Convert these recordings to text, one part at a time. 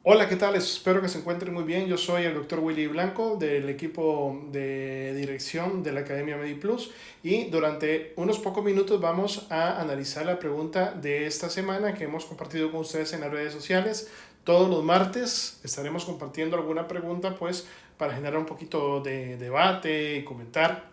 Hola, ¿qué tal? Espero que se encuentren muy bien. Yo soy el doctor Willy Blanco del equipo de dirección de la Academia MediPlus y durante unos pocos minutos vamos a analizar la pregunta de esta semana que hemos compartido con ustedes en las redes sociales. Todos los martes estaremos compartiendo alguna pregunta pues para generar un poquito de debate y comentar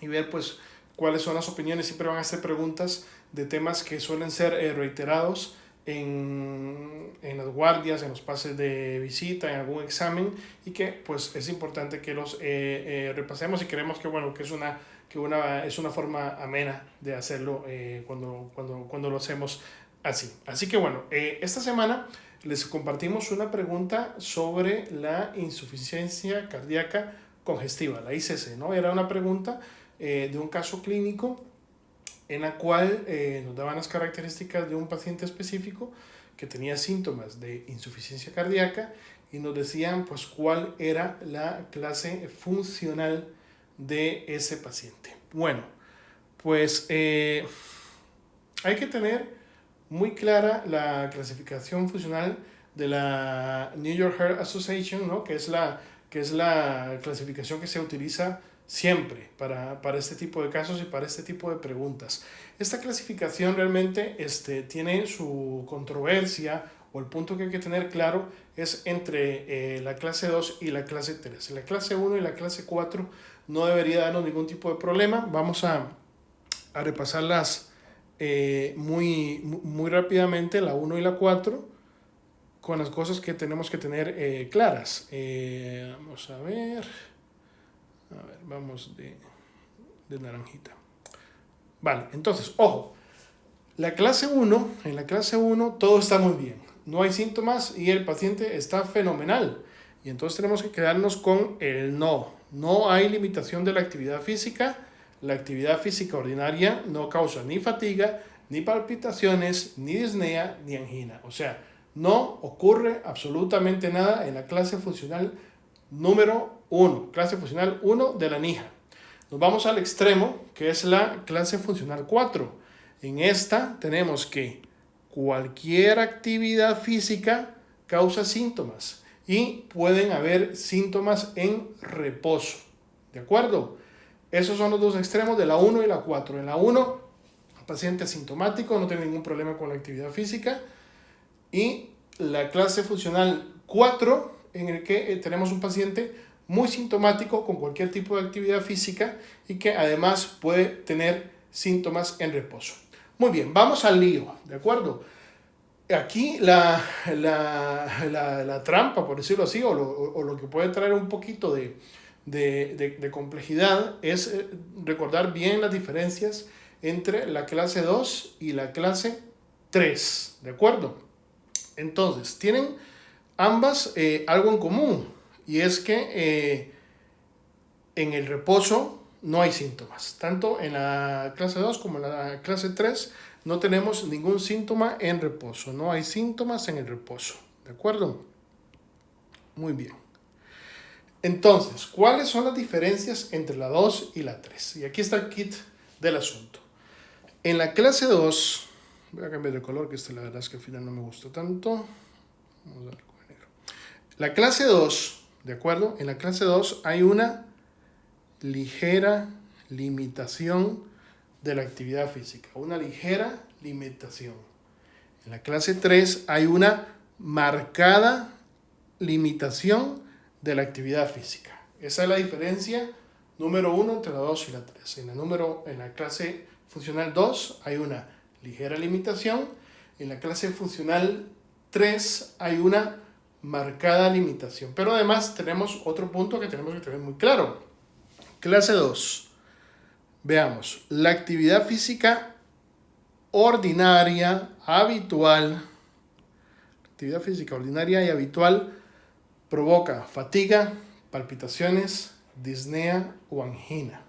y ver pues cuáles son las opiniones. Siempre van a ser preguntas de temas que suelen ser reiterados en las guardias, en los pases de visita, en algún examen y que pues es importante que los repasemos y creemos que bueno, que es una forma amena de hacerlo cuando lo hacemos así. Así que bueno, esta semana les compartimos una pregunta sobre la insuficiencia cardíaca congestiva, la ICC, ¿no? Era una pregunta de un caso clínico en la cual nos daban las características de un paciente específico que tenía síntomas de insuficiencia cardíaca y nos decían pues cuál era la clase funcional de ese paciente. Bueno, pues hay que tener muy clara la clasificación funcional de la New York Heart Association, ¿no? que es la clasificación que se utiliza siempre para este tipo de casos y para este tipo de preguntas. Esta clasificación realmente tiene su controversia o el punto que hay que tener claro es entre la clase 2 y la clase 3. La clase 1 y la clase 4 no debería darnos ningún tipo de problema. Vamos a repasarlas muy rápidamente, la 1 y la 4, con las cosas que tenemos que tener claras. Vamos a ver, vamos de naranjita. Vale, entonces, ojo, en la clase 1 todo está muy bien, no hay síntomas y el paciente está fenomenal. Y entonces tenemos que quedarnos con el no. No hay limitación de la actividad física. La actividad física ordinaria no causa ni fatiga, ni palpitaciones, ni disnea, ni angina. O sea, no ocurre absolutamente nada en la clase funcional número 1, clase funcional 1 de la NIJA. Nos vamos al extremo, que es la clase funcional 4. En esta tenemos que cualquier actividad física causa síntomas y pueden haber síntomas en reposo. ¿De acuerdo? Esos son los dos extremos de la 1 y la 4. En la 1, el paciente asintomático, no tiene ningún problema con la actividad física. Y la clase funcional 4, en el que tenemos un paciente muy sintomático con cualquier tipo de actividad física y que además puede tener síntomas en reposo. Muy bien, vamos al lío, ¿de acuerdo? Aquí la trampa, por decirlo así, o lo que puede traer un poquito de complejidad es recordar bien las diferencias entre la clase 2 y la clase 3, ¿de acuerdo? Entonces, tienen ambas algo en común y es que en el reposo no hay síntomas. Tanto en la clase 2 como en la clase 3 no tenemos ningún síntoma en reposo. No hay síntomas en el reposo. ¿De acuerdo? Muy bien. Entonces, ¿cuáles son las diferencias entre la 2 y la 3? Y aquí está el kit del asunto. En la clase 2, voy a cambiar de color, que la verdad es que al final no me gustó tanto. Vamos a ver con el negro. La clase 2, ¿de acuerdo? En la clase 2 hay una ligera limitación de la actividad física, una ligera limitación. En la clase 3 hay una marcada limitación de la actividad física. Esa es la diferencia número 1 entre la 2 y la 3. En la clase funcional 2 hay una ligera limitación, en la clase funcional 3 hay una marcada limitación. Pero además tenemos otro punto que tenemos que tener muy claro. Clase 2. Veamos, la actividad física ordinaria, habitual, actividad física ordinaria y habitual provoca fatiga, palpitaciones, disnea o angina.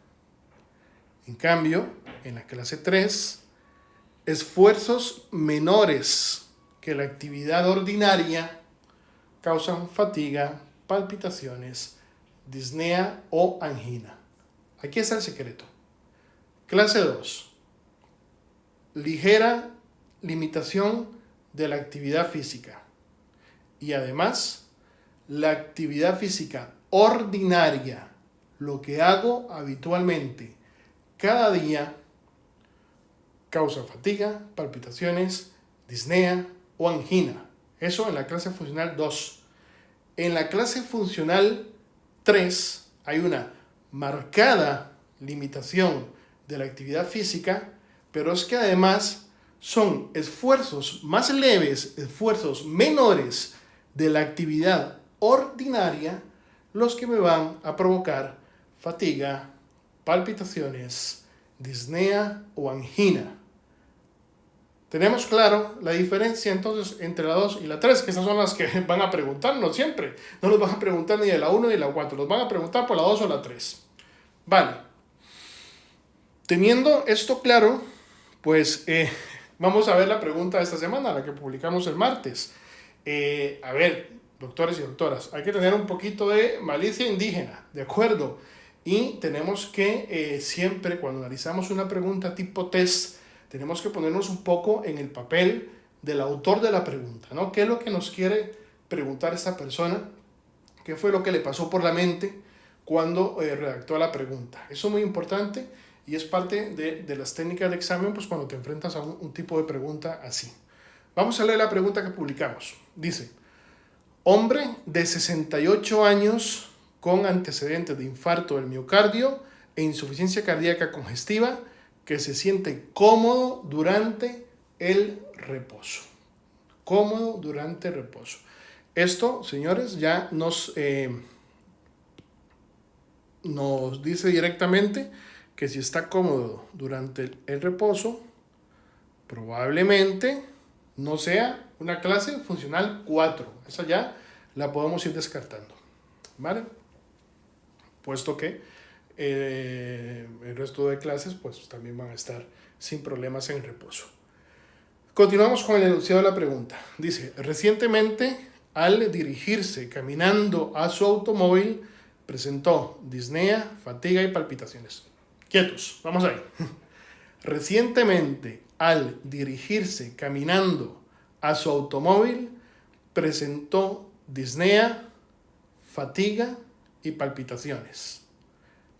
En cambio, en la clase 3, esfuerzos menores que la actividad ordinaria causan fatiga, palpitaciones, disnea o angina. Aquí está el secreto. Clase 2. ligera limitación de la actividad física. Y además, la actividad física ordinaria, lo que hago habitualmente cada día, causa fatiga, palpitaciones, disnea o angina. Eso en la clase funcional 2. En la clase funcional 3 hay una marcada limitación de la actividad física, pero es que además son esfuerzos más leves, esfuerzos menores de la actividad ordinaria los que me van a provocar fatiga, palpitaciones, disnea o angina. Tenemos claro la diferencia entonces entre la 2 y la 3, que esas son las que van a preguntarnos siempre. No nos van a preguntar ni de la 1 ni de la 4, nos van a preguntar por la 2 o la 3. Vale. Teniendo esto claro, pues vamos a ver la pregunta de esta semana, la que publicamos el martes. A ver, doctores y doctoras, hay que tener un poquito de malicia indígena, ¿de acuerdo? Y tenemos que siempre, cuando analizamos una pregunta tipo test, tenemos que ponernos un poco en el papel del autor de la pregunta, ¿no? ¿Qué es lo que nos quiere preguntar esta persona? ¿Qué fue lo que le pasó por la mente cuando redactó la pregunta? Eso es muy importante y es parte de las técnicas de examen, pues cuando te enfrentas a un tipo de pregunta así. Vamos a leer la pregunta que publicamos. Dice: hombre de 68 años con antecedentes de infarto del miocardio e insuficiencia cardíaca congestiva que se siente cómodo durante el reposo. Cómodo durante el reposo. Esto, señores, ya nos dice directamente que si está cómodo durante el reposo, probablemente no sea una clase funcional 4. Esa ya la podemos ir descartando, ¿vale? Puesto que el resto de clases pues también van a estar sin problemas en reposo. Continuamos con el enunciado de la pregunta. Dice: recientemente, al dirigirse caminando a su automóvil, presentó disnea, fatiga y palpitaciones. Quietos, vamos ahí. Recientemente, al dirigirse caminando a su automóvil, presentó disnea, fatiga y palpitaciones.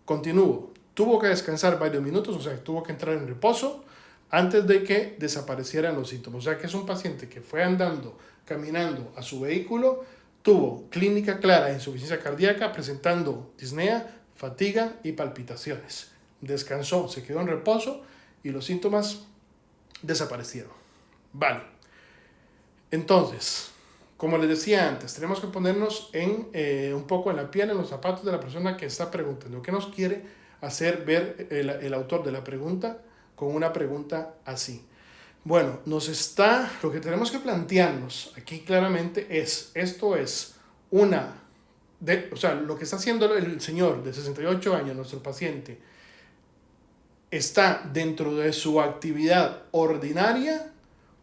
Continúo. Tuvo que descansar varios minutos, o sea, tuvo que entrar en reposo antes de que desaparecieran los síntomas. O sea, que es un paciente que fue andando, caminando a su vehículo, tuvo clínica clara de insuficiencia cardíaca, presentando disnea, fatiga y palpitaciones. Descansó, se quedó en reposo y los síntomas desaparecieron. Vale. Entonces, como les decía antes, tenemos que ponernos un poco en la piel, en los zapatos de la persona que está preguntando. ¿Qué nos quiere hacer ver el autor de la pregunta con una pregunta así? Bueno, lo que tenemos que plantearnos aquí claramente es, lo que está haciendo el señor de 68 años, nuestro paciente, ¿está dentro de su actividad ordinaria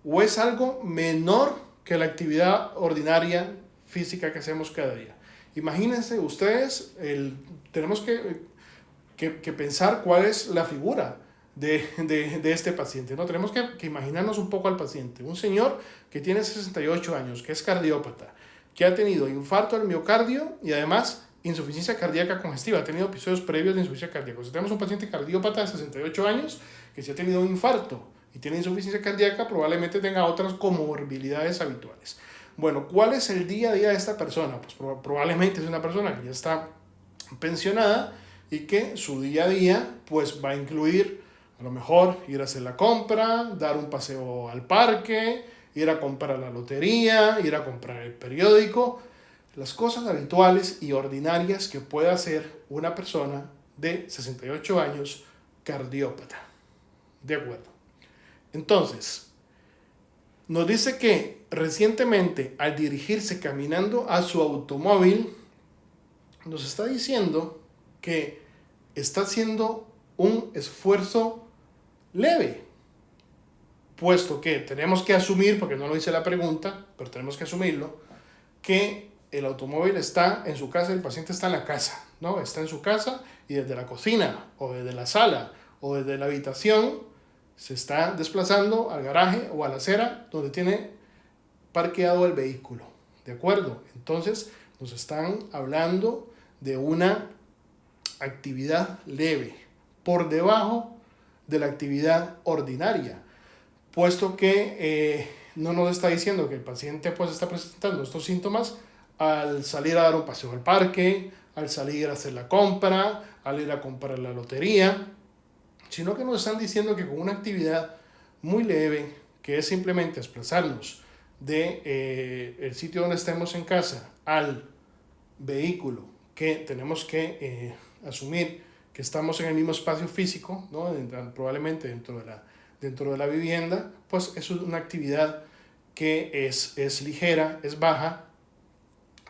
o es algo menor que la actividad ordinaria física que hacemos cada día? Imagínense ustedes, tenemos que pensar cuál es la figura de este paciente, ¿no? Tenemos que imaginarnos un poco al paciente. Un señor que tiene 68 años, que es cardiópata, que ha tenido infarto del miocardio y además insuficiencia cardíaca congestiva, ha tenido episodios previos de insuficiencia cardíaca. Si tenemos un paciente cardiópata de 68 años que si ha tenido un infarto y tiene insuficiencia cardíaca, probablemente tenga otras comorbilidades habituales. Bueno, ¿cuál es el día a día de esta persona? Pues probablemente es una persona que ya está pensionada y que su día a día pues va a incluir a lo mejor ir a hacer la compra, dar un paseo al parque, ir a comprar la lotería, ir a comprar el periódico, las cosas habituales y ordinarias que puede hacer una persona de 68 años cardiópata. De acuerdo. Entonces, nos dice que recientemente al dirigirse caminando a su automóvil, nos está diciendo que está haciendo un esfuerzo leve, puesto que tenemos que asumir, porque no lo dice la pregunta, pero tenemos que asumirlo, que el automóvil está en su casa, el paciente está en la casa, ¿no? Está en su casa y desde la cocina, o desde la sala, o desde la habitación, se está desplazando al garaje o a la acera donde tiene parqueado el vehículo. ¿De acuerdo? Entonces nos están hablando de una actividad leve, por debajo de la actividad ordinaria, puesto que no nos está diciendo que el paciente pues está presentando estos síntomas al salir a dar un paseo al parque, al salir a hacer la compra, al ir a comprar la lotería, sino que nos están diciendo que con una actividad muy leve, que es simplemente desplazarnos de el sitio donde estemos en casa al vehículo, que tenemos que asumir que estamos en el mismo espacio físico, ¿no? Probablemente dentro de la vivienda, pues es una actividad que es ligera, es baja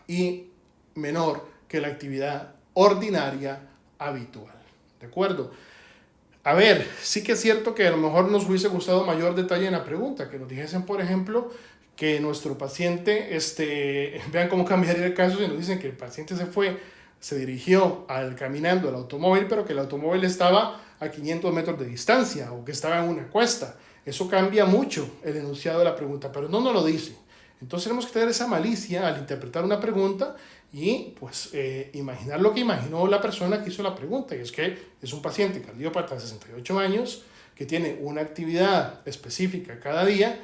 y menor que la actividad ordinaria habitual. ¿De acuerdo? A ver, sí que es cierto que a lo mejor nos hubiese gustado mayor detalle en la pregunta, que nos dijesen, por ejemplo, que nuestro paciente, vean cómo cambiaría el caso si nos dicen que el paciente se dirigió caminando al automóvil, pero que el automóvil estaba a 500 metros de distancia o que estaba en una cuesta. Eso cambia mucho el enunciado de la pregunta, pero no nos lo dice. Entonces tenemos que tener esa malicia al interpretar una pregunta y pues imaginar lo que imaginó la persona que hizo la pregunta, y es que es un paciente cardiópata de 68 años que tiene una actividad específica cada día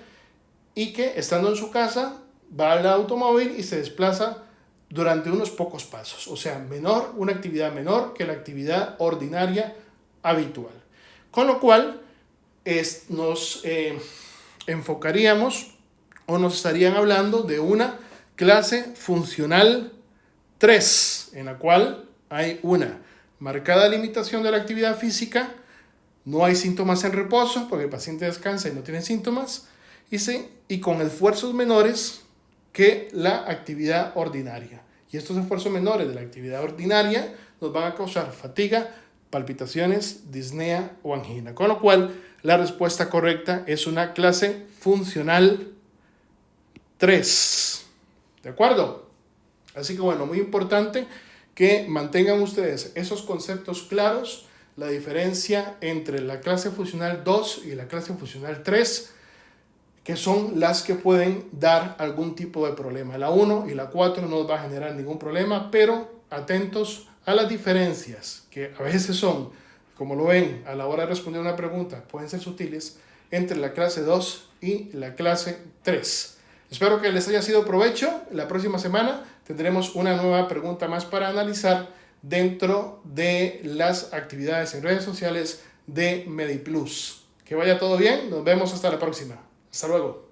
y que estando en su casa va al automóvil y se desplaza durante unos pocos pasos, o sea, una actividad menor que la actividad ordinaria habitual. Con lo cual nos enfocaríamos o nos estarían hablando de una clase funcional 3, en la cual hay una marcada limitación de la actividad física, no hay síntomas en reposo porque el paciente descansa y no tiene síntomas, y con esfuerzos menores que la actividad ordinaria. Y estos esfuerzos menores de la actividad ordinaria nos van a causar fatiga, palpitaciones, disnea o angina. Con lo cual, la respuesta correcta es una clase funcional 3. ¿De acuerdo? Así que bueno, muy importante que mantengan ustedes esos conceptos claros, la diferencia entre la clase funcional 2 y la clase funcional 3, que son las que pueden dar algún tipo de problema. La 1 y la 4 no nos va a generar ningún problema, pero atentos a las diferencias, que a veces son, como lo ven a la hora de responder una pregunta, pueden ser sutiles, entre la clase 2 y la clase 3. Espero que les haya sido provecho. La próxima semana tendremos una nueva pregunta más para analizar dentro de las actividades en redes sociales de MediPlus. Que vaya todo bien. Nos vemos hasta la próxima. Hasta luego.